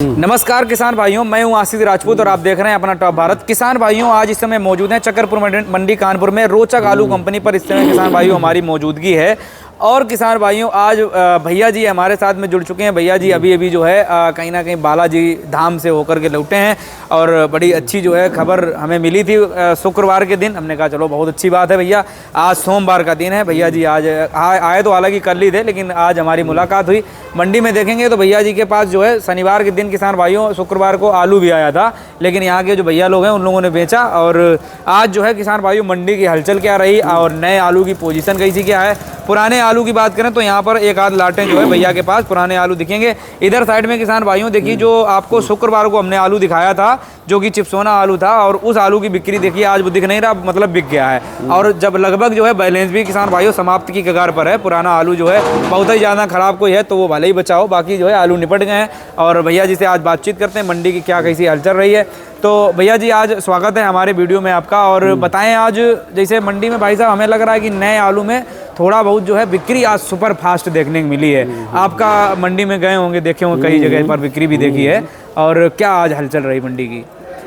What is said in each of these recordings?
नमस्कार किसान भाइयों, मैं हूं आशीष राजपूत और आप देख रहे हैं अपना टॉप भारत। किसान भाइयों, आज इस समय मौजूद हैं चक्करपुर मंडी कानपुर में। रोचक आलू कंपनी पर इस समय किसान भाइयों हमारी मौजूदगी है। और किसान भाइयों, आज भैया जी हमारे साथ में जुड़ चुके हैं। भैया जी अभी जो है कहीं ना कहीं बालाजी धाम से होकर के लौटे हैं और बड़ी अच्छी जो है खबर हमें मिली थी शुक्रवार के दिन। हमने कहा चलो बहुत अच्छी बात है भैया, आज सोमवार का दिन है। भैया जी आज आए तो हालांकि कल ही थे, लेकिन आज हमारी मुलाकात हुई। मंडी में देखेंगे तो भैया जी के पास जो है शनिवार के दिन किसान भाइयों शुक्रवार को आलू भी आया था, लेकिन यहाँ के जो भैया लोग हैं उन लोगों ने बेचा। और आज जो है किसान भाइयों मंडी की हलचल क्या रही और नए आलू की पोजीशन कैसी क्या है। पुराने आलू की बात करें तो यहाँ पर एक आध लाटें जो है भैया के पास पुराने आलू दिखेंगे। इधर साइड में किसान भाइयों देखिए, जो आपको शुक्रवार को हमने आलू दिखाया था जो कि चिपसोना आलू था, और उस आलू की बिक्री देखिए आज वो दिख नहीं रहा, मतलब बिक गया है। और जब लगभग जो है बैलेंस भी किसान भाइयों समाप्त की कगार पर है। पुराना आलू जो है बहुत ही ज़्यादा खराब कोई है तो वो भले ही बचाओ, बाकी जो है आलू निपट गए हैं। और भैया जी से आज बातचीत करते हैं मंडी की क्या कैसी हलचल रही है। तो भैया जी आज स्वागत है हमारे वीडियो में आपका। और बताएं, आज जैसे मंडी में भाई साहब हमें लग रहा है कि नए आलू में थोड़ा बहुत जो है बिक्री आज सुपर फास्ट देखने को मिली है। आपका मंडी में गए होंगे, देखे होंगे, कई जगह पर बिक्री भी देखी है। और क्या आज हलचल रही मंडी की?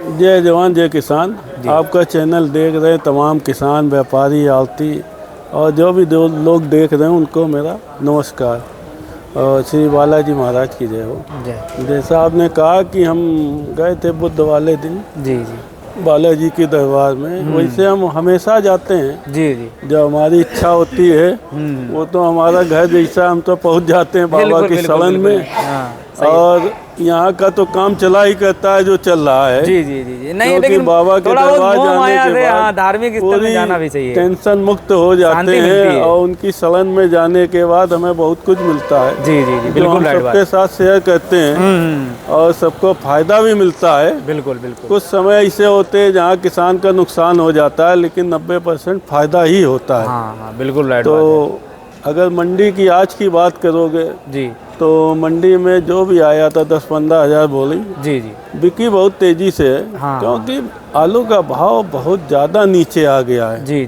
जय जवान जय किसान। आपका चैनल देख रहे तमाम किसान, व्यापारी, आड़ती और जो भी लोग देख रहे हैं उनको मेरा नमस्कार और श्री बालाजी महाराज की जय हो। जैसा आपने कहा कि हम गए थे बुध वाले दिन जी बालाजी के दरबार में, वैसे हम हमेशा जाते हैं। जी जब हमारी इच्छा होती है वो तो हमारा घर जैसा, हम तो पहुंच जाते हैं बाबा की शरण में। और यहाँ का तो काम चला ही करता है जो चल रहा है। जी नहीं, लेकिन बाबा के दरबार जाने के बाद धार्मिक स्थल में जाना भी चाहिए, टेंशन मुक्त हो जाते हैं और उनकी शरण में जाने के बाद हमें बहुत कुछ मिलता है। जी बिल्कुल, सबके साथ शेयर करते हैं और सबको फायदा भी मिलता है। बिल्कुल। कुछ समय ऐसे होते हैं जहाँ किसान का नुकसान हो जाता है, लेकिन 90% फायदा ही होता है। हाँ, बिल्कुल राइट। तो अगर मंडी की आज की बात करोगे जी तो मंडी में जो भी आया था 10-15 हज़ार बोली जी बिक्री बहुत तेजी से है। हाँ, क्योंकि आलू का भाव बहुत ज़्यादा नीचे आ गया है। जी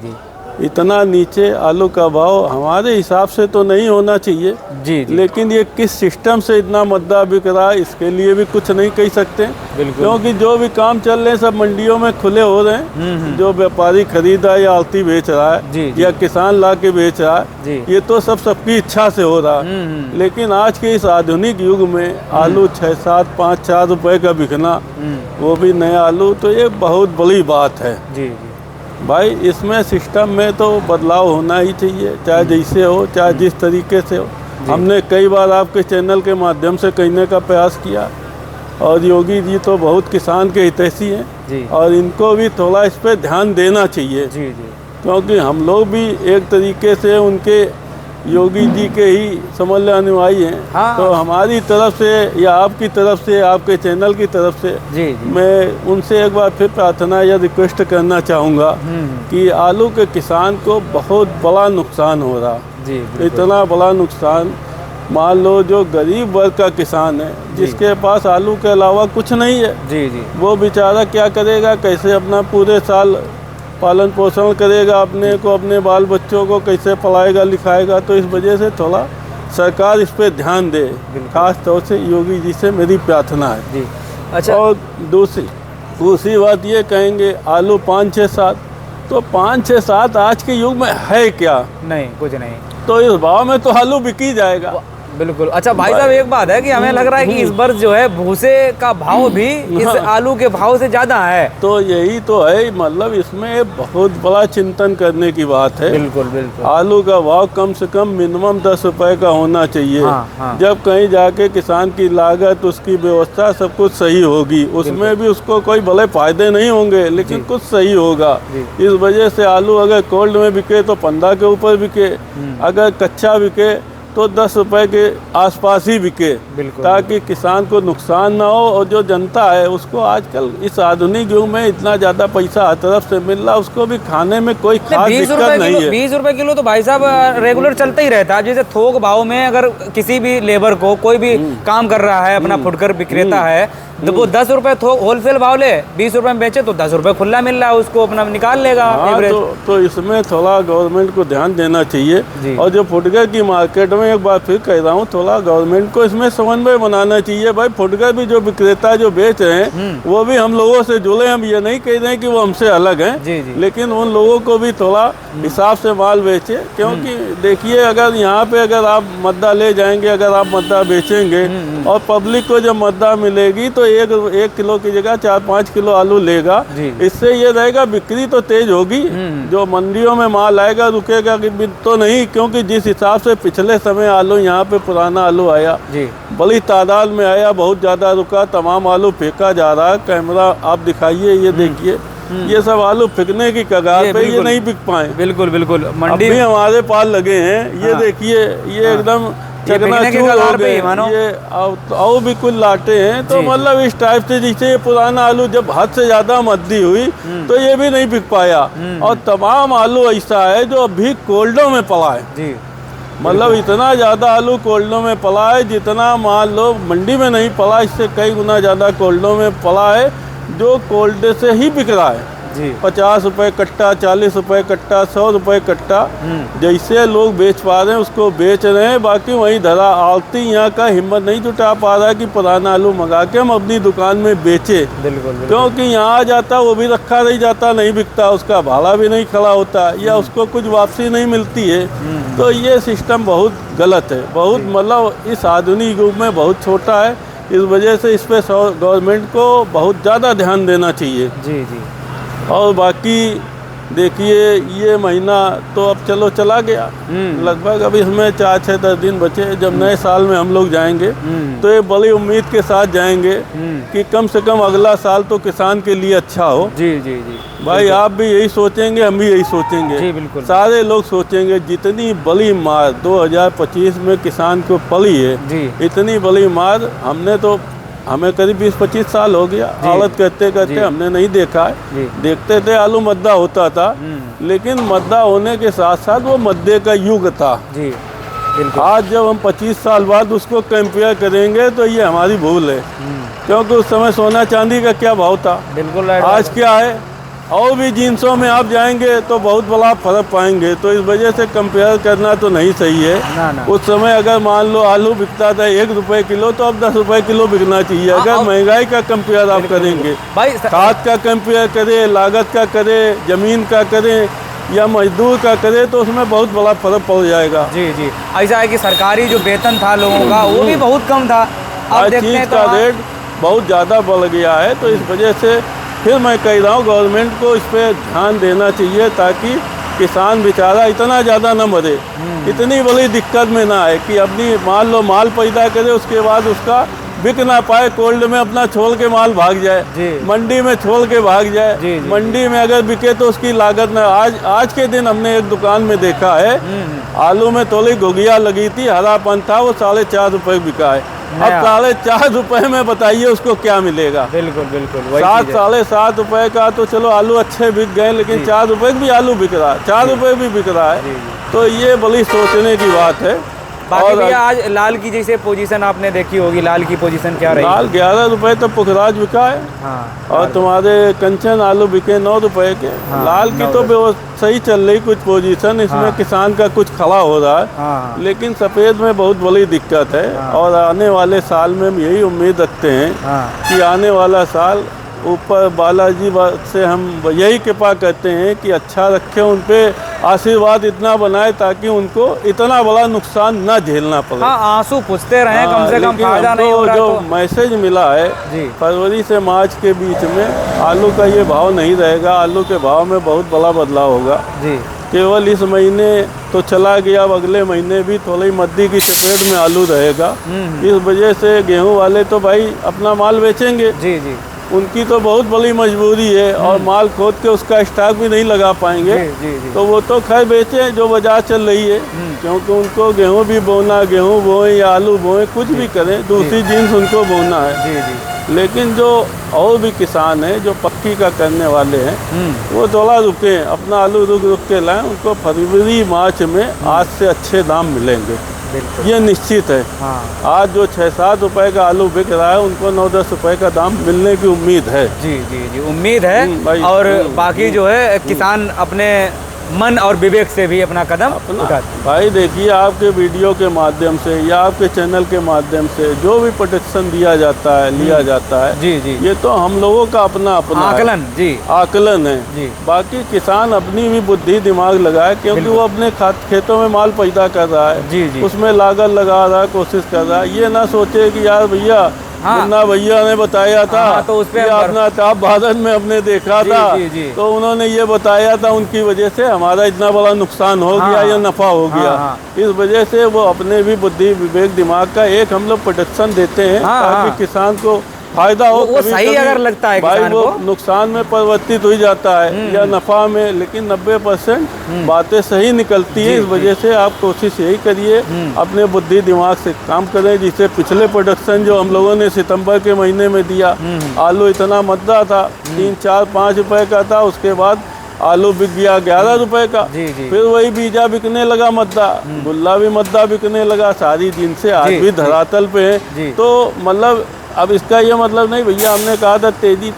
इतना नीचे आलू का भाव हमारे हिसाब से तो नहीं होना चाहिए। जी लेकिन ये किस सिस्टम से इतना मुद्दा बिक रहा है इसके लिए भी कुछ नहीं कह सकते। क्योंकि जो भी काम चल रहे हैं सब मंडियों में खुले हो रहे हैं। जो व्यापारी खरीद रहा है या आड़ती बेच रहा है या किसान ला के बेच रहा है, ये तो सबकी इच्छा से हो रहा है। लेकिन आज के इस आधुनिक युग में आलू 6-7, 5-4 रुपए का बिकना, वो भी नया आलू, तो ये बहुत बड़ी बात है। जी भाई इसमें सिस्टम में तो बदलाव होना ही चाहिए, चाहे जैसे हो, चाहे जिस तरीके से हो। हमने कई बार आपके चैनल के माध्यम से कहने का प्रयास किया और योगी जी तो बहुत किसान के हितैषी हैं और इनको भी थोड़ा इस पर ध्यान देना चाहिए। क्योंकि हम लोग भी एक तरीके से उनके योगी जी के ही समझ लो अनुयायी हैं। हाँ। तो हमारी तरफ से या आपकी तरफ से, आपके चैनल की तरफ से मैं उनसे एक बार फिर प्रार्थना या रिक्वेस्ट करना चाहूँगा कि आलू के किसान को बहुत बड़ा नुकसान हो रहा। इतना बड़ा नुकसान, मान लो जो गरीब वर्ग का किसान है जिसके पास आलू के अलावा कुछ नहीं है, वो बेचारा क्या करेगा, कैसे अपना पूरे साल पालन पोषण करेगा, अपने को, अपने बाल बच्चों को कैसे पढ़ाएगा लिखाएगा। तो इस वजह से थोड़ा सरकार इस पर ध्यान दे, खास तौर से योगी जी से मेरी प्रार्थना है। अच्छा, और दूसरी बात ये कहेंगे, आलू 5-6-7, तो 5-6-7 आज के युग में है क्या? नहीं, कुछ नहीं। तो इस भाव में तो आलू बिक ही जाएगा। बिल्कुल। अच्छा भाई साहब, एक बात है कि हमें लग रहा है कि इस वर्ष जो है भूसे का भाव भी इस आलू के भाव से ज्यादा है। तो यही तो है, मतलब इसमें बहुत बड़ा चिंतन करने की बात है। बिल्कुल। आलू का भाव कम से कम मिनिमम 10 रुपए का होना चाहिए। हाँ। जब जब कहीं जाके किसान की लागत, उसकी व्यवस्था सब कुछ सही होगी, उसमें भी उसको कोई बड़े फायदे नहीं होंगे, लेकिन कुछ सही होगा। इस वजह से आलू अगर कोल्ड में बिके तो 15 के ऊपर बिके, अगर कच्चा बिके तो 10 रुपए के आसपास ही बिके, ताकि किसान को नुकसान ना हो। और जो जनता है उसको आजकल इस आधुनिक युग में इतना ज़्यादा पैसा हर तरफ से मिल रहा, उसको भी खाने में कोई खास दिक्कत नहीं है। 20 रुपए किलो तो भाई साहब रेगुलर चलता ही रहता है। जैसे थोक भाव में अगर किसी भी लेबर को, कोई भी काम कर रहा है, अपना फुटकर विक्रेता है, वो 10 रुपए होलसेल भाव ले, 20 रुपए में बेचे तो 10 रुपए खुला मिल रहा है, उसको अपना निकाल लेगा। हाँ, तो इसमें थोड़ा गवर्नमेंट को ध्यान देना चाहिए। और जो फुटकर की मार्केट में एक बार फिर कह रहा हूँ, थोड़ा गवर्नमेंट को इसमें समन्वय बनाना चाहिए। भाई फुटकर भी जो विक्रेता जो बेच रहे हैं वो भी हम लोगों से जुड़े, हम ये नहीं कह रहे हैं कि वो हमसे अलग हैं, लेकिन उन लोगों को भी थोड़ा हिसाब से माल बेचे। क्योंकि देखिए, अगर यहाँ पे अगर आप मद्दा ले जाएंगे, अगर आप मद्दा बेचेंगे और पब्लिक को जब मद्दा मिलेगी तो एक किलो की जगह 4-5 किलो आलू लेगा। इससे ये रहेगा बिक्री तो तेज होगी, जो मंडियों में माल आएगा रुकेगा कि तो नहीं। क्योंकि जिस हिसाब से पिछले समय आलू यहाँ पे पुराना आलू आया, बड़ी तादाद में आया, बहुत ज़्यादा रुका, तमाम आलू फेंका जा रहा है। कैमरा आप दिखाइए, ये देखिए, ये सब आलू फेंकने की कगार पे, ये नहीं बिक पाए। बिल्कुल बिल्कुल, मंडी में हमारे पास लगे हैं। ये देखिए, ये एकदम चकनाचूर हो गए, ये और भी कुछ लाटे हैं। तो मतलब इस टाइप से, जैसे ये पुराना आलू जब हद से ज्यादा मद्दी हुई तो ये भी नहीं बिक पाया। और तमाम आलू ऐसा है जो अभी कोल्डों में पड़ा है। मतलब इतना ज़्यादा आलू कोल्डों में पड़ा है, जितना मान लो मंडी में नहीं पड़ा, इससे कई गुना ज़्यादा कोल्डों में पड़ा है, जो कोल्ड से ही बिक रहा है। 50 रुपए कट्टा, 40 रुपए कट्टा, 100 रुपए कट्टा, जैसे लोग बेच पा रहे हैं उसको बेच रहे हैं। बाकी वहीं धरा आलती यहाँ का हिम्मत नहीं जुटा पा रहा है कि पुराना आलू मंगा के हम अपनी दुकान में बेचे। क्योंकि यहाँ आ जाता, वो भी रखा रह जाता, नहीं बिकता, उसका भाड़ा भी नहीं खड़ा होता, या उसको कुछ वापसी नहीं मिलती है। तो ये सिस्टम बहुत गलत है, बहुत मतलब इस आधुनिक युग में बहुत छोटा है। इस वजह से इस पर गवर्नमेंट को बहुत ज़्यादा ध्यान देना चाहिए। जी। और बाकी देखिए, ये महीना तो अब चलो चला गया, लगभग अभी इसमें 4-6-10 दिन बचे। जब नए साल में हम लोग जाएंगे तो ये बड़ी उम्मीद के साथ जाएंगे कि कम से कम अगला साल तो किसान के लिए अच्छा हो। जी। भाई आप भी यही सोचेंगे, हम भी यही सोचेंगे, जी बिल्कुल, सारे लोग सोचेंगे। जितनी बड़ी मार 2025 में किसान को पड़ी है, इतनी बड़ी मार हमें करीब 20-25 साल हो गया हालत करते करते, हमने नहीं देखा है। देखते थे आलू मद्दा होता था, लेकिन मद्दा होने के साथ साथ वो मद्दे का युग था। आज जब हम 25 साल बाद उसको कंपेयर करेंगे तो ये हमारी भूल है। क्योंकि उस समय सोना चांदी का क्या भाव था, बिल्कुल आज क्या है। और भी जींसों में आप जाएंगे तो बहुत बड़ा फर्क पाएंगे। तो इस वजह से कंपेयर करना तो नहीं सही है। ना। उस समय अगर मान लो आलू बिकता था 1 रुपए किलो, तो अब 10 रुपए किलो बिकना चाहिए। अगर महंगाई का कंपेयर आप करेंगे, खाद का कंपेयर करें, लागत का करें, जमीन का करें या मजदूर का करें, तो उसमें बहुत बड़ा फर्क पड़ जाएगा। जी। ऐसा है कि सरकारी जो वेतन था लोगों का वो भी बहुत कम था, हर चीज का रेट बहुत ज़्यादा बढ़ गया है। तो इस वजह से फिर मैं कह रहा हूँ गवर्नमेंट को इस पर ध्यान देना चाहिए, ताकि किसान बेचारा इतना ज़्यादा न मरे, इतनी बड़ी दिक्कत में ना आए कि अपनी मान लो माल पैदा करे, उसके बाद उसका बिक ना पाए, कोल्ड में अपना छोड़ के माल भाग जाए, मंडी में छोड़ के भाग जाए। मंडी में अगर बिके तो उसकी लागत ना। आज के दिन हमने एक दुकान में देखा है, आलू में थोड़ी घुघिया लगी थी, हरापन था, वो 4.5 रुपये बिका है। अब 4.5 रुपये में बताइए उसको क्या मिलेगा। बिल्कुल 7-7.5 रुपये का तो चलो आलू अच्छे बिक गए, लेकिन 4 रुपये भी आलू बिक रहा है, 4 रुपये भी बिक रहा है। तो ये बड़ी सोचने की बात है। बाकी भैया आज लाल की जैसे पोजीशन आपने देखी होगी, लाल की पोजीशन क्या रही? लाल 11 रुपए तो पुखराज बिका है। और तुम्हारे कंचन आलू बिके 9 रुपए के। लाल की तो सही चल रही कुछ पोजीशन, इसमें किसान का कुछ खड़ा हो रहा है। लेकिन सफ़ेद में बहुत बड़ी दिक्कत है। और आने वाले साल में हम यही उम्मीद रखते हैं कि आने वाला साल ऊपर बालाजी से हम यही कृपा करते हैं कि अच्छा रखे, उन पे आशीर्वाद इतना बनाए ताकि उनको इतना बड़ा नुकसान न झेलना पड़े। आंसू पूछते रहे, कम से कम फायदा नहीं हो रहा। जो मैसेज मिला है फरवरी से मार्च के बीच में आलू का ये भाव नहीं रहेगा, आलू के भाव में बहुत बड़ा बदलाव होगा। केवल इस महीने तो चला गया, अब अगले महीने भी थोड़ी मद्दी की चपेट में आलू रहेगा। इस वजह से गेहूं वाले तो भाई अपना माल बेचेंगे, उनकी तो बहुत बड़ी मजबूरी है, और माल खोद के उसका स्टॉक भी नहीं लगा पाएंगे। तो वो तो खैर बेचे जो बाजार चल रही है, क्योंकि उनको गेहूं भी बोना, गेहूं बोएं या आलू बोएं, कुछ भी करें, दूसरी जीन्स उनको बोना है। लेकिन जो और भी किसान हैं जो पक्की का करने वाले हैं, वो थोड़ा रुकें, अपना आलू रुक के लाएं, उनको फरवरी मार्च में आज से अच्छे दाम मिलेंगे। ये निश्चित है। हाँ। आज जो 6-7 रुपए का आलू बिक रहा है उनको 9-10 रुपए का दाम मिलने की उम्मीद है। जी जी जी, उम्मीद है। भाई, और बाकी जो है किसान अपने मन और विवेक से भी अपना कदम उठाते हैं। भाई देखिए, आपके वीडियो के माध्यम से या आपके चैनल के माध्यम से जो भी प्रोटेक्शन दिया जाता है, लिया जाता है, जी जी, ये तो हम लोगों का अपना अपना आकलन, जी आकलन है जी। बाकी किसान अपनी भी बुद्धि दिमाग लगाए, क्योंकि वो अपने खेतों में माल पैदा कर रहा है, जी जी, उसमें लागत लगा रहा है, कोशिश कर रहा है। ये ना सोचे कि यार भैया, हाँ, मुन्ना भैया ने बताया था, हाँ, तो उस पे अपना टॉप भारत में हमने देखा जी, था, जी, जी। तो उन्होंने ये बताया था, उनकी वजह से हमारा इतना बड़ा नुकसान हो गया या नफा हो गया। हाँ। इस वजह से वो अपने भी बुद्धि विवेक दिमाग का एक हम लोग प्रोटेक्शन देते हैं, ताकि किसान को फायदा हो। वो सही अगर लगता है भाई, किसान वो को, नुकसान में परिवर्तित हो जाता है या नफा में, लेकिन 90% बातें सही निकलती है। इस वजह से आप कोशिश यही करिए, अपने बुद्धि दिमाग से काम करें। जिससे पिछले प्रोडक्शन जो हम लोगों ने सितंबर के महीने में दिया, आलू इतना मद्दा था, 3-4-5 रुपए का था, उसके बाद आलू बिक गया 11 रुपए का। जी जी, फिर वही बीजा बिकने लगा, मद्दा गुल्ला भी मद्दा बिकने लगा, सारी दिन से आज भी धरातल पे है। तो मतलब अब इसका ये मतलब नहीं भैया, हमने कहा था तेजी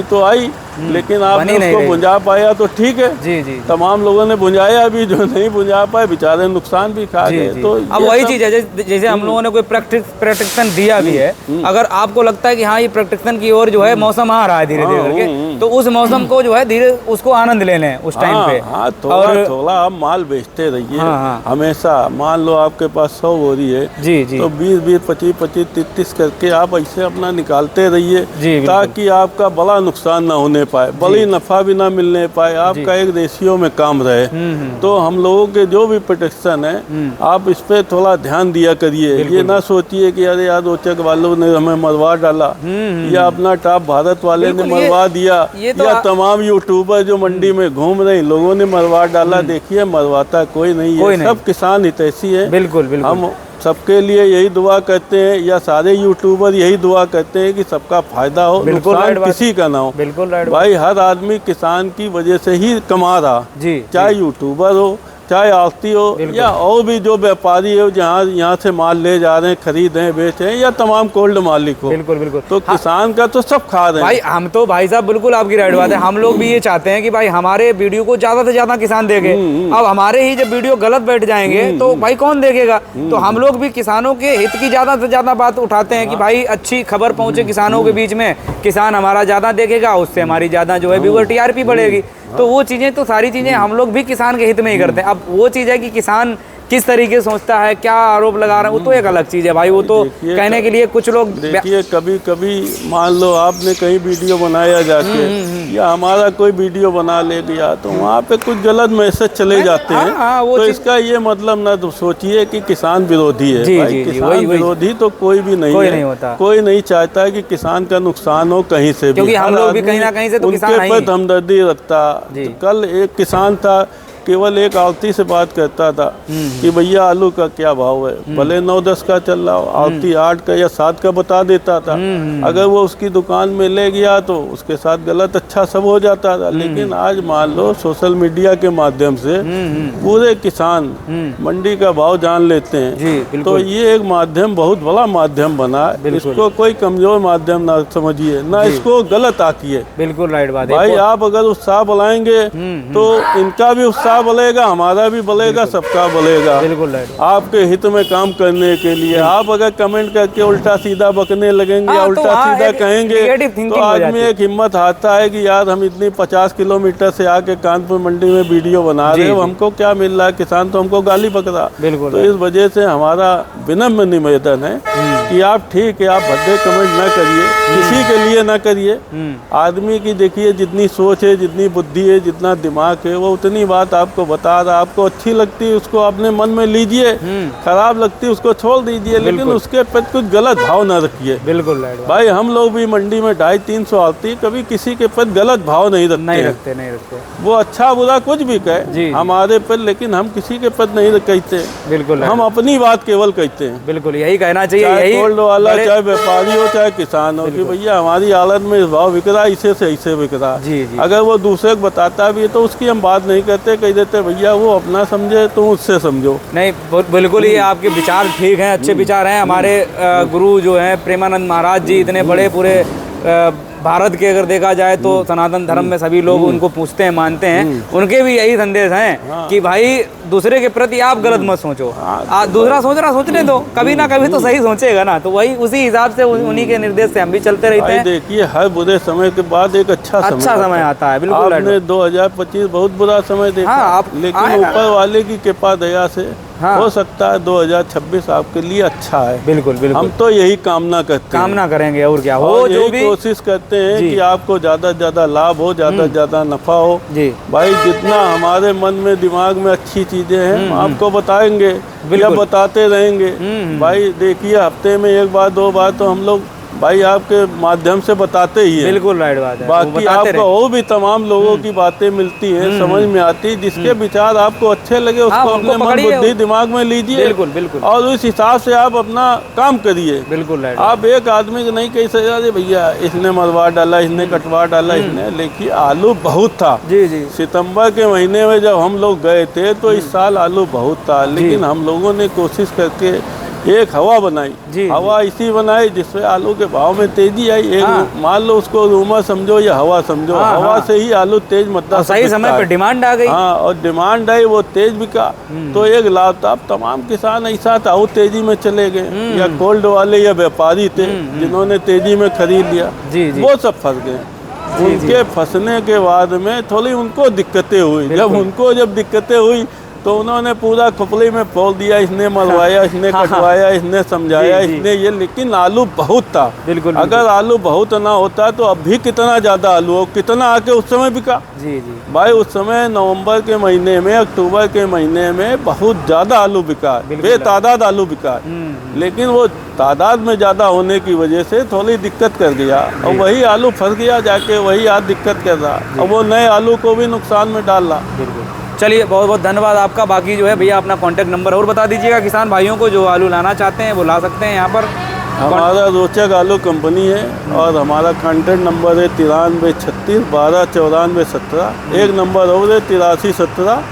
तो आई, लेकिन आपने उसको बुझा पाया तो ठीक है। जी जी, तमाम लोगों ने बुझाया भी, जो नहीं बुझा पाए बेचारे नुकसान भी खा गए। तो अब वही चीज है, जैसे हम लोगों ने कोई प्रोटेक्शन दिया भी है, अगर आपको लगता है कि हाँ ये प्रोटेक्शन की ओर जो है मौसम आ रहा है धीरे धीरे करके, तो उस मौसम को जो है धीरे उसको आनंद ले लें उस टाइम पे। हाँ, थोड़ा आप माल बेचते रहिए हमेशा। मान लो आपके पास 100 बोरी है, जी जी, तो 20-20, 25-25, 33 करके आप ऐसे अपना निकालते रहिए, ताकि आपका बड़ा नुकसान ना होने पाए, बड़ी नफा भी ना मिलने पाए, आपका एक रेशियो में काम रहे। तो हम लोगों के जो भी प्रोटेक्शन है, आप इस पे थोड़ा ध्यान दिया करिए। ये ना सोचिए कि अरे यार रोचक वालों ने हमें मरवा डाला, या अपना टॉप भारत वाले ने मरवा दिया, या तमाम यूट्यूबर जो मंडी में घूम रहे लोगों ने मरवा डाला। देखिए, मरवाता कोई नहीं है, सब किसान हितैषी है। बिल्कुल बिल्कुल, हम सबके लिए यही दुआ करते हैं, या सारे यूट्यूबर यही दुआ करते हैं कि सबका फायदा हो, नुकसान किसी का ना हो। बिल्कुल राइट भाई, हर आदमी किसान की वजह से ही कमा रहा, चाहे यूट्यूबर हो, चाहे आड़ती हो, या और भी जो व्यापारी है यहाँ से माल ले जा रहे हैं, खरीद रहे हैं, बेच रहे हैं, या तमाम कोल्ड मालिक हो। बिल्कुल बिल्कुल, तो किसान का तो सब खा रहे हैं। भाई हम तो भाई साहब बिल्कुल आपकी राइट बात है, हम लोग भी ये चाहते हैं कि भाई हमारे वीडियो को ज्यादा से ज्यादा किसान देखे। अब हमारे ही जब वीडियो गलत बैठ जाएंगे तो भाई कौन देखेगा? तो हम लोग भी किसानों के हित की ज्यादा से ज्यादा बात उठाते हैं कि भाई अच्छी खबर पहुंचे किसानों के बीच में, किसान हमारा ज्यादा देखेगा, उससे हमारी ज्यादा जो है व्यूअर टीआरपी बढ़ेगी। तो वो चीज़ें, तो सारी चीज़ें हम लोग भी किसान के हित में ही करते हैं। अब वो चीज़ है कि किसान किस तरीके से सोचता है, क्या आरोप लगा रहा है, वो तो एक अलग चीज़ है भाई। वो तो कहने के लिए कुछ लोग, देखिए कभी कभी मान लो आपने कहीं वीडियो बनाया जाके, या हमारा कोई वीडियो बना ले दिया, तो वहाँ पे कुछ गलत मैसेज चले जाते हैं। तो इसका ये मतलब ना तो सोचिए कि किसान विरोधी है। भाई, किसान विरोधी तो कोई भी नहीं है, कोई नहीं चाहता है कि किसान का नुकसान हो कहीं से भी, क्योंकि हम लोग भी कहीं ना कहीं से तो किसान उनके प्रति हमदर्दी रखता। कल एक किसान था, केवल एक आड़ती से बात करता था कि भैया आलू का क्या भाव है, भले 9-10 का चल रहा हो, आड़ती 8 का या 7 का बता देता था। अगर वो उसकी दुकान में ले गया तो उसके साथ गलत अच्छा सब हो जाता था। लेकिन आज मान लो सोशल मीडिया के माध्यम से पूरे किसान मंडी का भाव जान लेते हैं। तो ये एक माध्यम बहुत बड़ा माध्यम बना है, इसको कोई कमजोर माध्यम ना समझिए, ना इसको गलत आकिए। बिल्कुल राइट बात है भाई। आप अगर उत्साह बढ़ाएंगे तो इनका भी उत्साह बढ़ेगा, हमारा भी बढ़ेगा, सबका बढ़ेगा। बिल्कुल आपके हित में काम करने के लिए। आप अगर कमेंट करके उल्टा सीधा बकने लगेंगे या उल्टा सीधा कहेंगे, तो आदमी एक हिम्मत हारता है कि यार हम इतनी 50 किलोमीटर से आके कानपुर मंडी में वीडियो बना रहे हैं, हमको क्या मिल रहा है, किसान तो हमको गाली पकड़ा। तो इस वजह से हमारा विनम्र निवेदन है कि आप ठीक है, आप भद्दे कमेंट न करिए, किसी के लिए ना करिए। आदमी की देखिए जितनी सोच है, जितनी बुद्धि है, जितना दिमाग है, वो उतनी बात आपको बता रहा। आपको अच्छी लगती है उसको अपने मन में लीजिए, खराब लगती है उसको छोड़ दीजिए, लेकिन उसके प्रति कुछ गलत भाव ना रखिए। बिल्कुल भाई, हम लोग भी मंडी में 250-300 आती, कभी किसी के प्रति गलत भाव नहीं रखते। वो अच्छा बुरा कुछ भी कहे हमारे पर, लेकिन हम किसी के प्रति नहीं कहते। बिल्कुल, हम अपनी बात केवल कहते हैं। बिल्कुल यही कहना चाहिए, चाहे गोल्ड वाला, चाहे व्यापारी हो, चाहे किसान हो, कि भैया हमारी हमारी हालत में इस भाव बिक रहा है, इसे से ऐसे बिक रहा है। जी जी। अगर वो दूसरे को बताता भी है तो उसकी हम बात नहीं करते, कह देते भैया वो अपना समझे तुम उससे समझो। नहीं बिल्कुल, ये आपके विचार ठीक हैं, अच्छे विचार हैं। हमारे गुरु जो हैं प्रेमानंद महाराज जी, इतने बड़े पूरे भारत के अगर देखा जाए तो सनातन धर्म में सभी लोग उनको पूछते हैं, मानते हैं। उनके भी यही संदेश हैं कि भाई दूसरे के प्रति आप गलत मत सोचो, दूसरा सोच रहा सोचने दो, कभी ना कभी तो सही सोचेगा ना। तो वही उसी हिसाब से उन्हीं के निर्देश से हम भी चलते रहते हैं। देखिए हर बुरे समय के बाद एक अच्छा समय आता है। बिल्कुल, आपने 2025 बहुत बुरा समय देखा, लेकिन ऊपर वाले की कृपा दया से हो सकता है 2026 आपके लिए अच्छा है। बिल्कुल बिल्कुल, हम तो यही कामना करते हैं, कामना करेंगे और क्या हो, जो भी कोशिश करते हैं कि आपको ज्यादा से ज्यादा लाभ हो, ज्यादा से ज्यादा नफा हो। जी भाई, जितना हमारे मन में दिमाग में अच्छी चीजें हैं हम आपको बताएंगे या बताते रहेंगे। भाई देखिए हफ्ते में एक बार दो बार तो हम लोग भाई आपके माध्यम से बताते ही हैं। बिल्कुल राइट बात है। बाकी आपको और भी तमाम लोगों की बातें मिलती हैं, समझ में आती है, जिसके विचार आपको अच्छे लगे उसको अपने मन बुद्धि दिमाग में लीजिए। बिल्कुल बिल्कुल, और उस हिसाब से आप अपना काम करिए। बिल्कुल, आप एक आदमी को नहीं कह सकते भैया इसने मरवा डाला, इसने कटवा डाला, इसने, लेकिन आलू बहुत था। जी जी, सितंबर के महीने में जब हम लोग गए थे तो इस साल आलू बहुत था, लेकिन हम लोगों ने कोशिश करके एक हवा बनाई। हवा इसी बनाई जिससे आलू के भाव में तेजी आई। एक मान लो उसको रूमर समझो या हवा समझो, हवा से ही आलू तेज मद्दा सही समय पर डिमांड आ गई। और डिमांड आई, वो तेज बिका, तो एक लाभ था। तमाम किसान ऐसा था वो तेजी में चले गए, या कोल्ड वाले या व्यापारी थे जिन्होंने तेजी में खरीद लिया, वो सब फंस गए। उनके फंसने के बाद में थोड़ी उनको दिक्कतें हुई। जब दिक्कतें हुई तो उन्होंने पूरा खुपली में पोल दिया, इसने मलवाया, इसने कटवाया, इसने समझाया, इसने ये, लेकिन आलू बहुत था। बिल्कुल, अगर आलू बहुत ना होता तो अब भी कितना ज्यादा आलू हो, कितना आके उस समय बिका। जी जी भाई, उस समय नवंबर के महीने में, अक्टूबर के महीने में बहुत ज्यादा आलू बिका, बेतादाद आलू बिका, लेकिन वो तादाद में ज्यादा होने की वजह से थोड़ी दिक्कत कर गया, और वही आलू फंस गया जाके, वही आज दिक्कत कर रहा, और वो नए आलू को भी नुकसान में डाल रहा। चलिए बहुत बहुत धन्यवाद आपका। बाकी जो है भैया अपना कांटेक्ट नंबर और बता दीजिएगा किसान भाइयों को, जो आलू लाना चाहते हैं वो ला सकते हैं यहाँ पर। हमारा रोचक आलू कंपनी है और हमारा कांटेक्ट नंबर है 9336 12 94 17। एक नंबर और है 83 17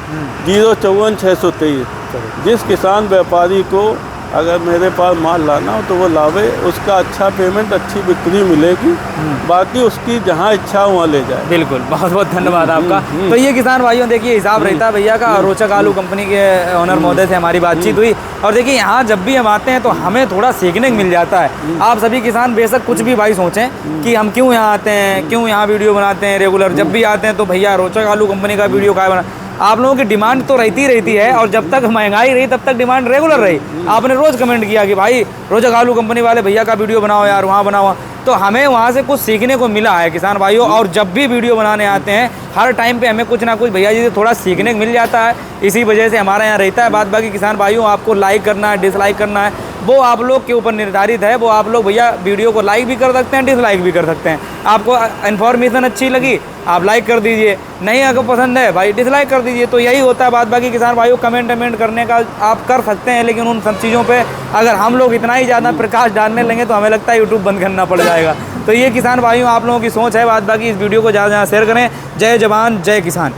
054 623। जिस किसान व्यापारी को अगर मेरे पास माल लाना हो तो वो लावे, उसका अच्छा पेमेंट, अच्छी बिक्री मिलेगी, बाकी उसकी जहाँ इच्छा वहाँ ले जाए। बिल्कुल, बहुत बहुत धन्यवाद आपका। तो ये किसान भाइयों देखिए हिसाब रहता है भैया का। रोचक आलू कंपनी के ओनर महोदय से हमारी बातचीत हुई, और देखिए यहाँ जब भी हम आते हैं तो हमें थोड़ा सीखने को मिल जाता है। आप सभी किसान बेशक कुछ भी भाई सोचें कि हम क्यों यहाँ आते हैं, क्यों यहाँ वीडियो बनाते हैं रेगुलर, जब भी आते हैं तो भैया रोचक आलू कंपनी का वीडियो क्या बना। आप लोगों की डिमांड तो रहती है, और जब तक महंगाई रही तब तक डिमांड रेगुलर रही। आपने रोज कमेंट किया कि भाई रोचक आलू कंपनी वाले भैया का वीडियो बनाओ यार, वहाँ बनाओ, तो हमें वहाँ से कुछ सीखने को मिला है किसान भाइयों। और जब भी वीडियो बनाने आते हैं हर टाइम पे हमें कुछ ना कुछ भैया जी से थोड़ा सीखने को मिल जाता है, इसी वजह से हमारा यहाँ रहता है। बाकी किसान भाइयों, आपको लाइक करना है, डिसलाइक करना है, वो आप लोग के ऊपर निर्धारित है। वो आप लोग भैया वीडियो को लाइक भी कर सकते हैं, डिसलाइक भी कर सकते हैं। आपको इन्फॉर्मेशन अच्छी लगी आप लाइक कर दीजिए, नहीं अगर पसंद है भाई डिसलाइक कर दीजिए। तो यही होता है। बाकी किसान भाइयों कमेंट करने का आप कर सकते हैं, लेकिन उन सब चीज़ों पे अगर हम लोग इतना ही ज़्यादा प्रकाश डालने लगे तो हमें लगता है यूट्यूब बंद करना पड़ जाएगा। तो ये किसान भाइयों आप लोगों की सोच है। बाकी इस वीडियो को ज़्यादा से ज़्यादा शेयर करें। जय जवान जय किसान।